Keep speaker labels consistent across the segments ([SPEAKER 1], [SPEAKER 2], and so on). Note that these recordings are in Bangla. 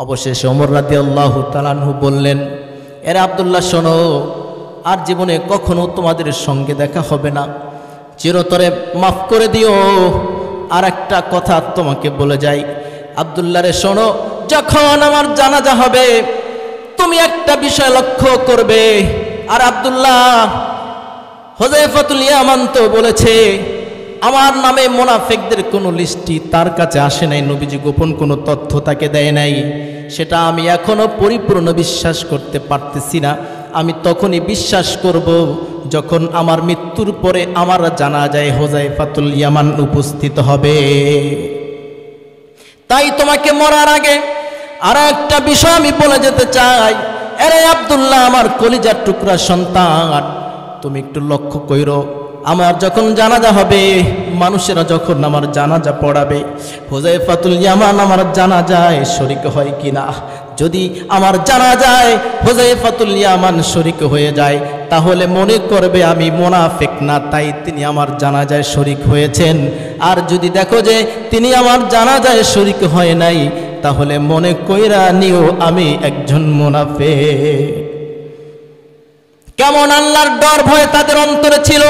[SPEAKER 1] অবশেষে ওমর রাদিয়াল্লাহু তাআলা আনহু বললেন, এরে আব্দুল্লাহ শোনো, আর জীবনে কখনো তোমাদের সঙ্গে দেখা হবে না, চিরতরে মাফ করে দিও। আর একটা কথা তোমাকে বলে যাই, আব্দুল্লাহ রে শোনো, যখন আমার জানাজা হবে তুমি একটা বিষয় লক্ষ্য করবে। আর আব্দুল্লাহ, হুযায়ফাতুল ইয়ামান তো বলেছে আমার নামে মুনাফিকদের কোনো লিস্টই তার কাছে আসে নাই, নবীজি গোপন কোনো তথ্য তাকে দেয় নাই, সেটা আমি এখনো পরিপূর্ণ বিশ্বাস করতে পারতেছি না। আমি তখনই বিশ্বাস করব যখন আমার মৃত্যুর পরে আমার জানাজায় হুযায়ফাতুল ইয়ামান উপস্থিত হবে। তাই তোমাকে মরার আগে আর একটা বিষয় আমি বলে যেতে চাই, আরে আব্দুল্লাহ আমার কলিজার টুকরা সন্তান, তুমি একটু লক্ষ্য কইরো, আমার যখন জানাজা হবে, মানুষেরা যখন আমার জানাজা পড়াবে, হুযায়ফাতুল ইয়ামান আমার জানাজায় শরীক হয় কিনা। যদি আমার জানাজায় হুযায়ফাতুল ইয়ামান শরীক হয়ে যায়, তাহলে মনে করবে আমি মুনাফিক না, তাই তিনি আমার জানাজায় শরীক হয়েছেন। আর যদি দেখো যে তিনি আমার জানাজায় শরীক হয় নাই, তাহলে মনে কইরা নিও আমি একজন মুনাফিক। কেমন আল্লাহর ডর ভয় তাদের অন্তরে ছিল,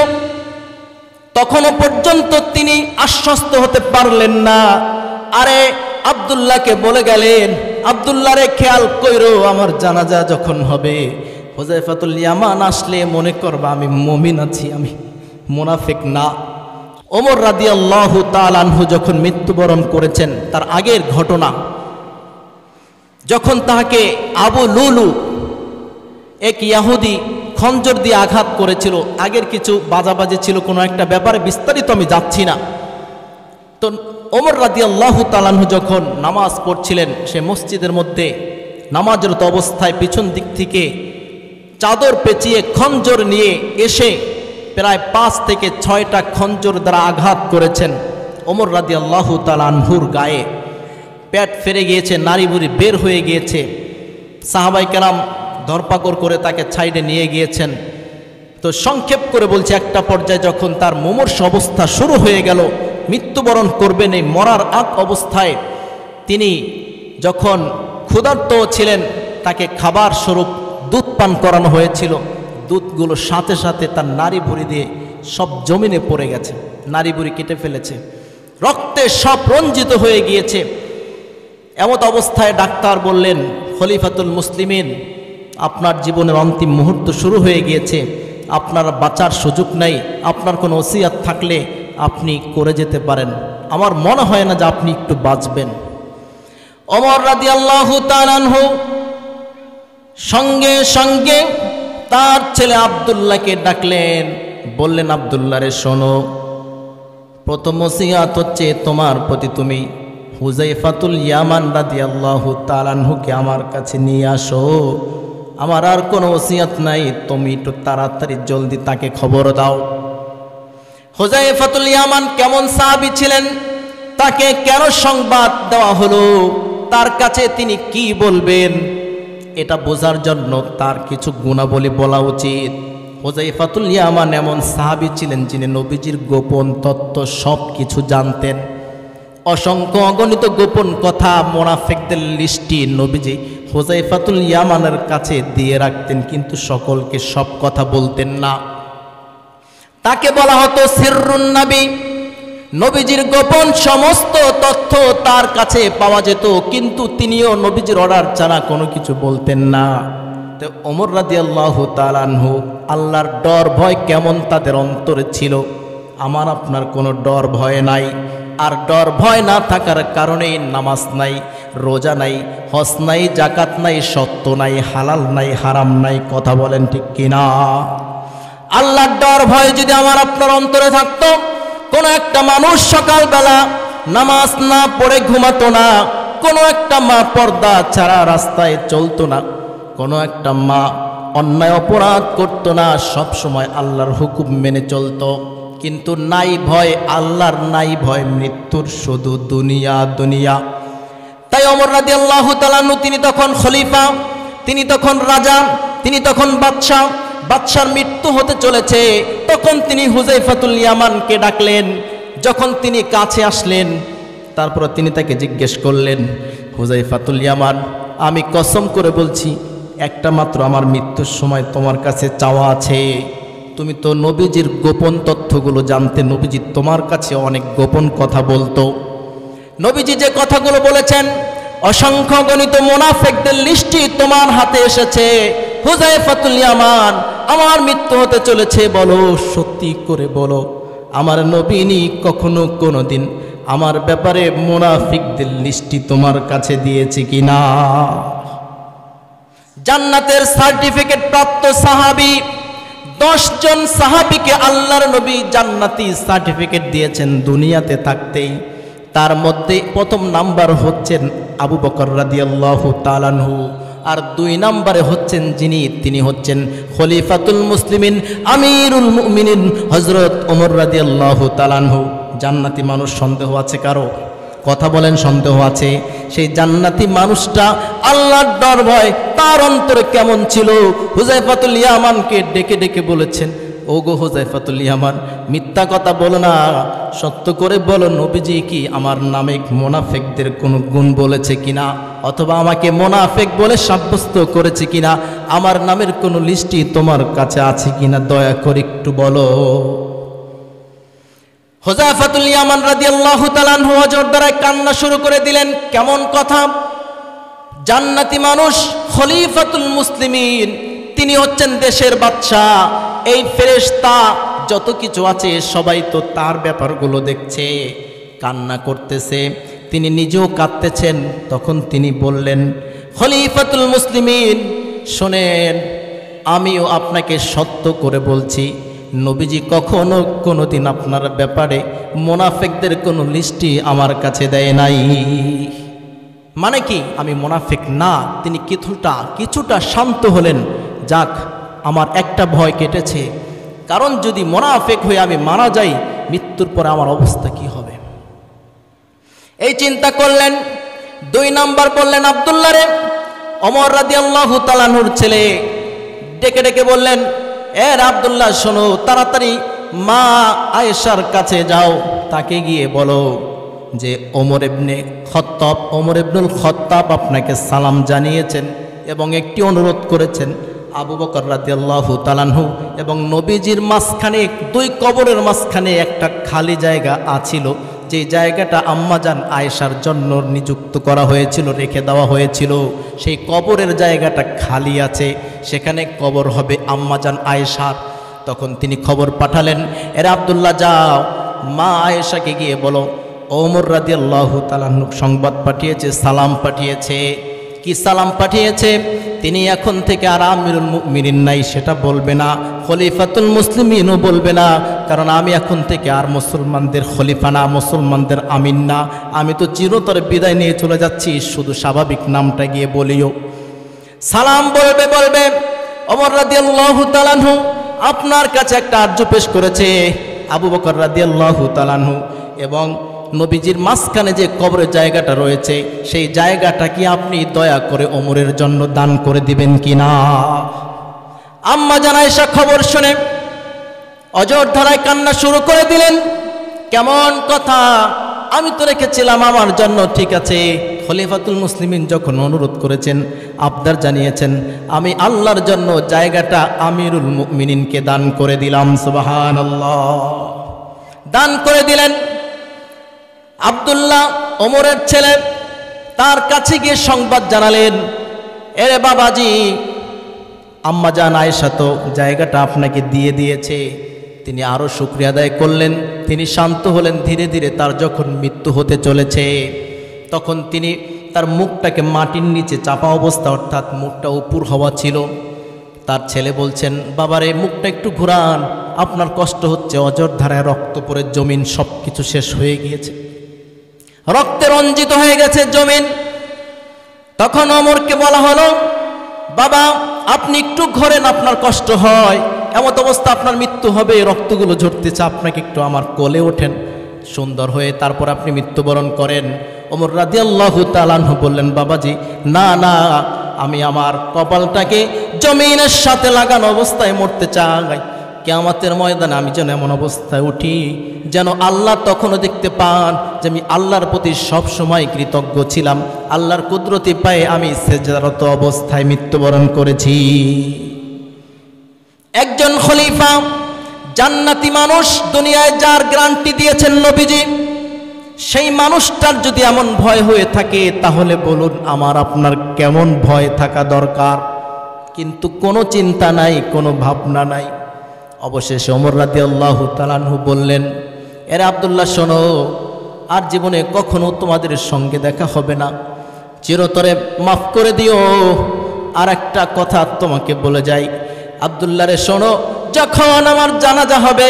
[SPEAKER 1] তখনও পর্যন্ত তিনি আশ্বস্ত হতে পারলেন না। আরে আব্দুল্লাহকে বলে গেলেন, আব্দুল্লাহ রে খেয়াল কইরো, আমার জানাজা যখন হবে হুযায়ফাতুল ইয়ামান আসলে মনে করবা আমি মুমিন আছি, আমি মুনাফিক না। ওমর রাদিয়াল্লাহু তাআলা আনহু যখন মৃত্যুবরণ করেছেন, তার আগের ঘটনা, যখন তাকে আবু লুলু এক ইহুদি খঞ্জর দিয়ে আঘাত করেছিল, আগের কিছু বাজাবাজি ছিল কোনো একটা ব্যাপারে, বিস্তারিত আমি যাচ্ছি না। তো ওমর রাদিয়াল্লাহু তাআলা আনহু যখন নামাজ পড়ছিলেন, সে মসজিদের মধ্যে নামাজরত অবস্থায় পিছন দিক থেকে চাদর পেঁচিয়ে খঞ্জর নিয়ে এসে প্রায় 5 থেকে 6টা খঞ্জর দ্বারা আঘাত করেছেন। ওমর রাদিয়াল্লাহু তাআলা আনহুর গায়ে পেট ফেরে গিয়েছে, নাড়ি বুড়ি বের হয়ে গিয়েছে। সাহাবায়ে কেরাম ধরপাকড় করে তাকে সাইডে নিয়ে গিয়েছেন। তো সংক্ষেপ করে বলছে, একটা পর্যায়ে যখন তার মুমূর্ষ অবস্থা শুরু হয়ে গেল, মৃত্যুবরণ করবেন, এই মরার আগ অবস্থায় তিনি যখন ক্ষুধার্ত ছিলেন, তাকে খাবার স্বরূপ দুধ পান করানো হয়েছিল। দুধগুলো সাথে সাথে তার নাড়ি ভুঁড়ি দিয়ে সব জমিনে পড়ে গেছে, নাড়ি ভুঁড়ি কেটে ফেলেছে, রক্তে সব রঞ্জিত হয়ে গিয়েছে। এমত অবস্থায় ডাক্তার বললেন, খলিফাতুল মুসলিমিন, আপনার জীবনের অন্তিম মুহূর্ত শুরু হয়ে গিয়েছে, আপনার বাঁচার সুযোগ নাই, আপনার কোনো ওসিয়াত থাকলে আপনি করে যেতে পারেন, আমার মনে হয় না যে আপনি একটু বাঁচবেন। ওমর রাদিয়াল্লাহু তাআলা আনহু সঙ্গে সঙ্গে তার ছেলে আব্দুল্লাহকে ডাকলেন, বললেন, আব্দুল্লাহ রে শোনো, প্রথম ওসিয়াত হচ্ছে তোমার প্রতি, তুমি হুযায়ফাতুল ইয়ামান রাদিয়াল্লাহু তাআলা আনহুকে আমার কাছে নিয়ে আসো, আমার আর কোনো ওসিয়াত নাই, তুমি একটু তাড়াতাড়ি জলদি তাকে খবর দাও। হুযায়ফাতুল ইয়ামান কেমন সাহাবী ছিলেন, তাকে কেন সংবাদ দেওয়া হলো, তার কাছে তিনি কি বলবেন, এটা বোঝার জন্য তার কিছু গুণাবলী বলা উচিত। হুযায়ফাতুল ইয়ামান এমন সাহাবী ছিলেন যিনি নবীজির গোপন তত্ত্ব সব কিছু জানতেন। অসংখ্য অগণিত গোপন কথা, মুনাফিকদের লিস্টি নবীজি হুযায়ফাতুল ইয়ামানের কাছে দিয়ে রাখতেন, কিন্তু সকলকে সব কথা বলতেন না। তাকে বলা হতো সিররুন নবী, নবীজির গোপন সমস্ত তথ্য তার কাছে পাওয়া যেত, কিন্তু তিনিও নবীজির অর্ডার ছাড়া কোনো কিছু বলতেন না। তো ওমর রাদিয়াল্লাহু তাআলা আনহু, আল্লাহর ডর ভয় কেমন তাদের অন্তরে ছিল, আমার আপনার কোনো ডর ভয় নাই। আর ডর ভয় না থাকার কারণেই নামাজ নাই, রোজা নাই, হজ নাই, জাকাত নাই, সত্য নাই, হালাল নাই, হারাম নাই। কথা বলেন ঠিক কিনা? আল্লাহর ডর ভয় যদি আমার আপনার অন্তরে থাকতো, কোনো একটা মানুষ সকালবেলা নামাজ না পড়ে ঘুমাতো না, কোনো একটা মা পর্দা ছাড়া রাস্তায় চলতো না, কোনো একটা মা অন্যায় অপরাধ করতো না, সব সময় আল্লাহর হুকুম মেনে চলতো। কিন্তু নাই ভয় আল্লাহর, নাই ভয় মৃত্যুর, শুধু দুনিয়া দুনিয়া। তাই ওমর রাদিয়াল্লাহু তাআলা আনহু, তিনি তখন খলিফা, তিনি তখন রাজা, তিনি তখন বাদশা, বাদশার মৃত্যু হতে চলেছে, তখন তিনি হুযায়ফাতুল ইয়ামানকে ডাকলেন। যখন তিনি কাছে আসলেন, তারপর তিনি তাকে জিজ্ঞেস করলেন, হুযায়ফাতুল ইয়ামান, আমি কসম করে বলছি একটা মাত্র আমার মৃত্যুর সময় তোমার কাছে চাওয়া আছে। তুমি তো নবীজির গোপন তথ্যগুলো জানতে, নবীজি তোমার কাছে অনেক গোপন কথা বলতো। নবীজি যে কথাগুলো বলেছেন, অসংখ্য গণিত মুনাফিকদের লিস্টই তোমার হাতে এসেছে। হুযায়ফাতুল ইয়ামান, আমার মৃত্যু হতে চলেছে, বলো, সত্যি করে বলো, আমার নবীনি কখনো কোনোদিন আমার ব্যাপারে মুনাফিকদের লিস্টটি তোমার কাছে দিয়েছে কিনা? জান্নাতের সার্টিফিকেট প্রাপ্ত সাহাবী 10 জন সাহাবীকে আল্লাহর নবী জান্নাতি সার্টিফিকেট দিয়েছেন দুনিয়াতে থাকতেই। তার মধ্যে প্রথম নাম্বার হচ্ছেন আবু বকর রাদিয়াল্লাহু তাআলা আনহু, আর 2 নম্বরে হচ্ছেন তিনি হচ্ছেন খলিফাতুল মুসলিমিন আমিরুল মুমিনিন হযরত ওমর রাদিয়াল্লাহু তাআলা আনহু। জান্নাতি মানুষ সন্দেহ আছে কারো? কথা বলেন, সন্দেহ আছে? সেই জান্নাতি মানুষটা আল্লাহর ডর ভয় তার অন্তরে কেমন ছিল? হুযায়ফাতুল ইয়ামানকে ডেকে ডেকে বলেছেন, ওগো হুযায়ফাতুল ইয়ামান, মিথ্যা কথা বলো না, সত্য করে বলো, নবীজি কি আমার নামে মুনাফিকদের কোনো গুণ বলেছে কিনা, অথবা আমাকে মুনাফিক বলে সাব্যস্ত করেছে কিনা, আমার নামের কোনো লিস্টই তোমার কাছে আছে কিনা, দয়া করে একটু বলো। হুযায়ফাতুল ইয়ামান রাদিয়াল্লাহু তাআলা আনহু হযরত দ্বারায় কান্না শুরু করে দিলেন। কেমন কথা? জান্নাতি মানুষ খলিফাতুল মুসলিমিন, তিনি হচ্ছেন দেশের বাদশা, এই ফেরেশতা যত কিছু আছে সবাই তো তার ব্যাপারগুলো দেখছে, কান্না করতেছে, তিনি নিজেও কাঁদতেছেন। তখন তিনি বললেন, খলিফাতুল মুসলিমিন শোনেন, আমিও আপনাকে সত্য করে বলছি, নবীজি কখনো কোনোদিন আপনার ব্যাপারে মুনাফিকদের কোনো লিস্টই আমার কাছে দেয় নাই। মানে কি আমি মুনাফিক না? তিনি কিছুটা শান্ত হলেন। যাক, আমার একটা ভয় কেটেছে, কারণ যদি মুনাফিক হয়ে আমি মারা যাই, মৃত্যুর পরে আমার অবস্থা কি হবে, এই চিন্তা করলেন। 2 নাম্বার বললেন, আব্দুল্লাহ রে, ওমর রাদিয়াল্লাহু তাআলা আনহুর ছেলে, ডেকে ডেকে বললেন, আব্দুল্লাহ শোনো, তাড়াতাড়ি মা আয়েশার কাছে যাও, তাকে গিয়ে বলো যে ওমর ইবনুল খাত্তাব আপনাকে সালাম জানিয়েছেন এবং একটি অনুরোধ করেছেন। আবু বকর রাদিয়াল্লাহু তাআলা আনহু এবং নবীজির মাঝখানে 2 কবরের মাঝখানে একটা খালি জায়গা আছিল, যে জায়গাটা আম্মাজান আয়েশার জন্য নিযুক্ত করা হয়েছিল, রেখে দেওয়া হয়েছিল, সেই কবরের জায়গাটা খালি আছে, সেখানে কবর হবে আম্মাজান আয়েশার। তখন তিনি খবর পাঠালেন, আব্দুল্লাহ যাও, মা আয়েশাকে গিয়ে বলো ওমর রাদিয়াল্লাহু তাআলা আনহু সংবাদ পাঠিয়েছে, সালাম পাঠিয়েছে। কি সালাম পাঠিয়েছে? তিনি এখন থেকে আর আমিরুল মুমিনিন নাই সেটা বলবে না, খলিফাতুল মুসলিমিনও বলবে না, কারণ আমি এখন থেকে আর মুসলমানদের খলিফা না, মুসলমানদের আমির না, আমি তো চিরতরে বিদায় নিয়ে চলে যাচ্ছি, শুধু স্বাভাবিক নামটা গিয়ে বলিও। সালাম বলবে ওমর রাদিয়াল্লাহু তাআলা আনহু আপনার কাছে একটা আরজু পেশ করেছে। আবু বকর রাদিয়াল্লাহু তাআলা আনহু এবং নবীজির মাঝখানে যে কবরের জায়গাটা রয়েছে, সেই জায়গাটা কি আপনি দয়া করে ওমরের জন্য দান করে দিবেন কিনা? আম্মা জান আয়েশা খবর শুনে অঝোর ধারায় কান্না শুরু করে দিলেন। কেমন কথা, আমি তো রেখেছিলাম আমার জন্য, ঠিক আছে, খলিফাতুল মুসলিমিন যখন অনুরোধ করেছেন, আবদার জানিয়েছেন, আমি আল্লাহর জন্য জায়গাটা আমিরুল মুমিনিনকে দান করে দিলাম। সুবহানাল্লাহ, দান করে দিলেন। আব্দুল্লাহ ওমরের ছেলে তার কাছে গিয়ে সংবাদ জানালেন, এরে বাবাজি, আম্মাজান আয়েশা তো জায়গাটা আপনাকে দিয়ে দিয়েছে। তিনি আরও শুকরিয়া আদায় করলেন, তিনি শান্ত হলেন। ধীরে ধীরে তার যখন মৃত্যু হতে চলেছে, তখন তিনি তার মুখটাকে মাটির নিচে চাপা অবস্থা, অর্থাৎ মুখটা উপর হওয়া ছিল। তার ছেলে বলছেন, বাবারে মুখটা একটু ঘুরান, আপনার কষ্ট হচ্ছে, অঝোর ধারায় রক্ত পড়ে জমিন সব কিছু শেষ হয়ে গিয়েছে, রক্তে রঞ্জিত হয়ে গেছে জমিন। তখন ওমরকে বলা হলো, বাবা আপনি একটু ঘোরেন, আপনার কষ্ট হয়, এমত অবস্থা আপনার মৃত্যু হবে, রক্তগুলো ঝরতেছে, আপনাকে একটু আমার কোলে ওঠেন সুন্দর হয়ে, তারপর আপনি মৃত্যুবরণ করেন। ওমর রাদিয়াল্লাহু তাআলা আনহু বললেন, বাবাজি না না, আমি আমার কপালটাকে জমিনের সাথে লাগানো অবস্থায় মরতে চাই। কিয়ামতের ময়দানে আমি যেন এমন অবস্থায় উঠি যেন আল্লাহ তখনও দেখতে পান যে আমি আল্লাহর প্রতি সব সময় কৃতজ্ঞ ছিলাম, আল্লাহর কুদরতি পায়ে আমি সেজদারত অবস্থায় মৃত্যুবরণ করেছি। একজন খলিফা জান্নাতি মানুষ দুনিয়ায় যার গ্যারান্টি দিয়েছেন নবীজি, সেই মানুষটার যদি এমন ভয় হয়ে থাকে তাহলে বলুন আমার আপনার কেমন ভয় থাকা দরকার। কিন্তু কোনো চিন্তা নাই, কোনো ভাবনা নাই। অবশেষে ওমর রাদিয়াল্লাহু তাআলা আনহু বললেন, এরে আব্দুল্লাহ শোনো, আর জীবনে কখনো তোমাদের সঙ্গে দেখা হবে না, চিরতরে মাফ করে দিও। আর একটা কথা তোমাকে বলে যাই, আব্দুল্লাহ রে শোনো, যখন আমার জানাজা হবে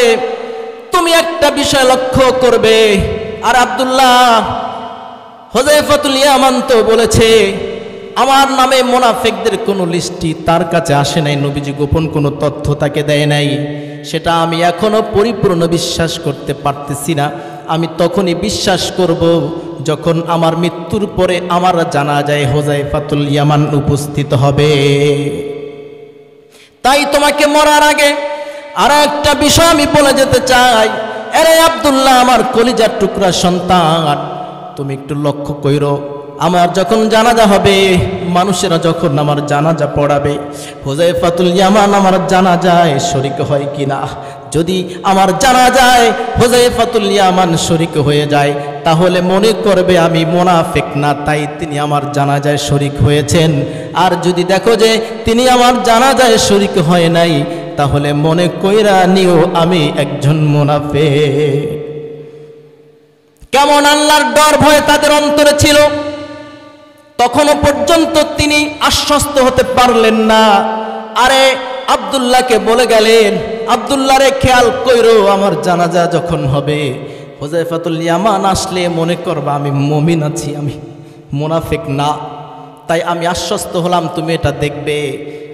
[SPEAKER 1] তুমি একটা বিষয় লক্ষ্য করবে। আর আব্দুল্লাহ, হুযায়ফাতুল ইয়ামান তো বলেছে আমার নামে মুনাফিকদের কোনো লিস্টই তার কাছে আসে নাই, নবীজি গোপন কোনো তথ্য তাকে দেয় নাই, সেটা আমি এখনো পরিপূর্ণ বিশ্বাস করতে পারতেছি না। আমি তখনই বিশ্বাস করব যখন আমার মৃত্যুর পরে আমার জানাজায় হুযায়ফাতুল ইয়ামান উপস্থিত হবে। তাই তোমাকে মরার আগে আর একটা বিষয় আমি বলে যেতে চাই, এরে আব্দুল্লাহ আমার কলিজার টুকরা সন্তান, তুমি একটু লক্ষ্য কইরো, আমার যখন জানাজা হবে, মানুষেরা যখন আমার জানাজা পড়াবে, হুযায়ফাতুল ইয়ামান আমার জানাজায় শরীক হয় কিনা। যদি আমার জানাজায় হুযায়ফাতুল ইয়ামান শরীক হয়ে যায় তাহলে মনে করবে আমি মুনাফিক না, তাই তিনি আমার জানাজায় শরীক হয়েছেন। আর যদি দেখো যে তিনি আমার জানাজায় শরীক হয় নাই তাহলে মনে কইরা নিও আমি একজন মুনাফিক। কেমন আল্লাহর ডর ভয় তাদের অন্তরে ছিল, তখনও পর্যন্ত তিনি আশ্বস্ত হতে পারলেন না। আরে আব্দুল্লাহকে বলে গেলেন, আব্দুল্লাহ রে খেয়াল কইরো, আমার জানাজা যখন হবে হুযায়ফাতুল ইয়ামান আসলে মনে করবা আমি মুমিন আছি, আমি মুনাফিক না। তাই আমি আশ্বস্ত হলাম তুমি এটা দেখবে।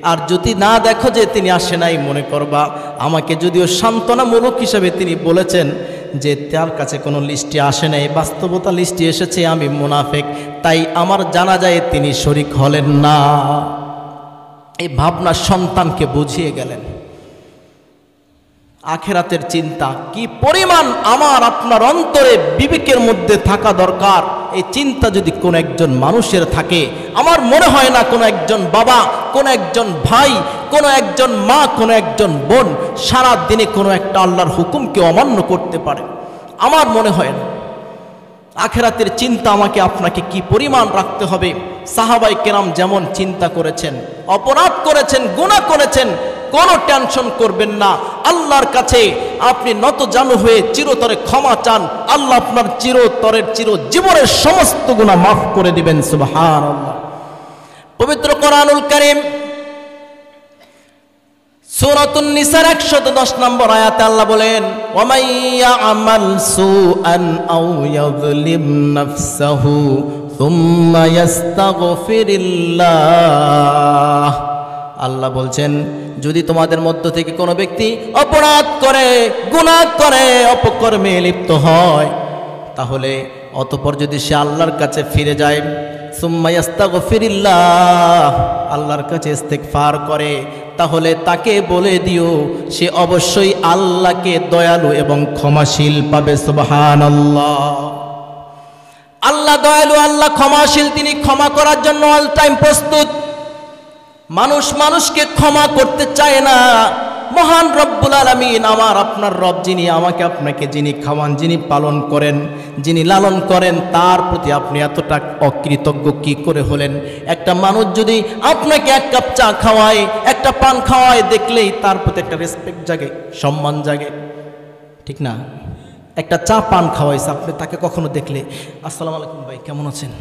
[SPEAKER 1] আর যদি না দেখো যে তিনি আসে নাই, মনে করবা আমাকে যদিও সান্ত্বনামূলক হিসাবে তিনি বলেছেন যে তার কাছে কোনো লিস্টে আসে নাই, বাস্তবতা লিস্টে এসেছে আমি মুনাফিক, তাই আমার জানাজায় তিনি শরীক হলেন না। এই ভাবনা সন্তানকে বুঝিয়ে গেলেন। আখিরাতের চিন্তা কি পরিমাণ আমার আপনার অন্তরে বিবেকের মধ্যে থাকা দরকার। এই চিন্তা যদি কোনো একজন মানুষের থাকে, আমার মনে হয় না কোনো একজন বাবা, কোনো একজন ভাই, কোনো একজন মা, কোনো একজন বোন সারা দিনে কোনো একটা আল্লাহর হুকুমকে অমান্য করতে পারে, আমার মনে হয় না। আখিরাতের চিন্তা আমাকে আপনাকে কি পরিমাণ রাখতে হবে। সাহাবায়ে কেরাম যেমন চিন্তা করেছেন, অপরাধ করেছেন, গুনাহ করেছেন, কোনো টেনশন করবেন না। আল্লাহর কাছে আপনি নতজানু হয়ে চিরতরে ক্ষমা চান, আল্লাহ আপনার চিরতরের জীবনের সমস্ত গুনাহ মাফ করে দিবেন। সুবহানাল্লাহ। পবিত্র কোরআনুল কারীম সূরাতুন নিসার 110 নম্বর আয়াতে আল্লাহ বলেন, ওয়া মাইয়া আমাল সুআন আও ইয়াযলিম নাফসাহু সুম্মা ইস্তাগফিরিল্লাহ। আল্লাহ বলছেন, যদি তোমাদের মধ্য থেকে কোনো ব্যক্তি অপরাধ করে, গুনাহ করে, অপকর্মে লিপ্ত হয়, তাহলে অতঃপর যদি সে আল্লাহর কাছে ফিরে যায়, সুম্মা ইস্তাগফিরিল্লাহ, আল্লাহর কাছে ইস্তিগফার করে, তাহলে তাকে বলে দিও সে অবশ্যই আল্লাহকে দয়ালু এবং ক্ষমাশীল পাবে। সুবহানাল্লাহ। আল্লাহ দয়ালু, আল্লাহ ক্ষমাশীল, তিনি ক্ষমা করার জন্য অল টাইম প্রস্তুত। মানুষ মানুষকে ক্ষমা করতে চায় না। মহান রব্বুল আলামিন, আমার আপনার রব, যিনি আমাকে আপনাকে যিনি খাওয়ান, যিনি পালন করেন, যিনি লালন করেন, তার প্রতি আপনি এতটা অকৃতজ্ঞ কি করে হলেন? একটা মানুষ যদি আপনাকে এক কাপ চা খাওয়ায়, একটা পান খাওয়ায়, দেখলেই তার প্রতি একটা রেসপেক্ট জাগে, সম্মান জাগে, ঠিক না? একটা চা পান খাওয়াইছে, আপনি তাকে কখনো দেখলে আসসালামু আলাইকুম ভাই কেমন আছেন,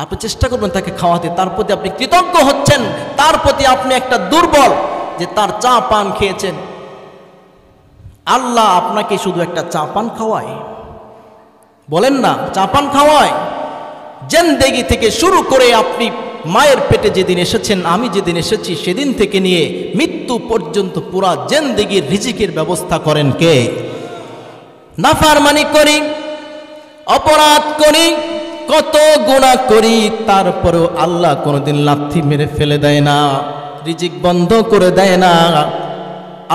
[SPEAKER 1] আপনি চেষ্টা করবেন তাকে খাওয়াতে, তার প্রতি আপনি কৃতজ্ঞ হচ্ছেন, তার প্রতি আপনি একটা দুর্বল যে তার চা পান খেয়েছেন। আল্লাহ আপনাকে শুধু একটা চা পান খাওয়ায়, বলেন না, চা পান খাওয়ায়। জিন্দেগি থেকে শুরু করে আপনি মায়ের পেটে যেদিন এসেছেন, আমি যেদিন এসেছি, সেদিন থেকে নিয়ে মৃত্যু পর্যন্ত পুরা জিন্দেগির রিজিকের ব্যবস্থা করেন কে? নাফরমানি করি, অপরাধ করি, কত গুনাহ করি, তারপরেও আল্লাহ কোনোদিন লাথি মেরে ফেলে দেয় না, রিজিক বন্ধ করে দেয় না।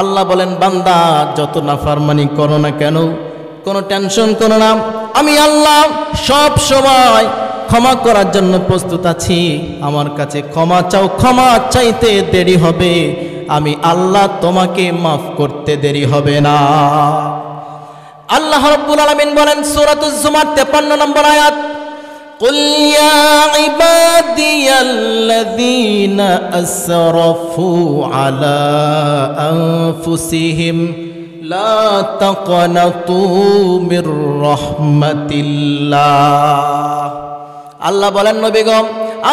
[SPEAKER 1] আল্লাহ বলেন, বান্দা যত নাফরমানি করো না কেন, কোনো টেনশন করো না, আমি আল্লাহ সব সময় ক্ষমা করার জন্য প্রস্তুত আছি। আমার কাছে ক্ষমা চাও, ক্ষমা চাইতে দেরি হবে, আমি আল্লাহ তোমাকে মাফ করতে দেরি হবে না। আল্লাহ রাব্বুল আলামিন বলেন সূরাতুজ জুমার 53 নম্বর আয়াত, কুল ইয়া ইবাদিয়াল্লাযীনা আসরাফু আলা আনফুসিহিম লা তাকনাতু মির রাহমাতিল্লাহ। আল্লাহ বলেন, নবীগণ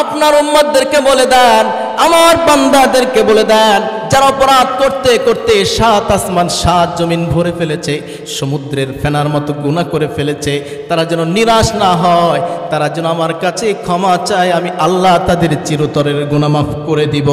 [SPEAKER 1] আপনার উম্মতদেরকে বলে দেন, আমার বান্দাদেরকে বলে দেন, যারা অপরাধ করতে করতে 7 আসমান 7 জমিন ভরে ফেলেছে, সমুদ্রের ফেনার মতো গুনাহ করে ফেলেছে, তারা যেন নিরাশ না হয়, তারা যেন আমার কাছে ক্ষমা চায়, আমি আল্লাহ তাদের চিরতরের গুনাহ মাফ করে দিব।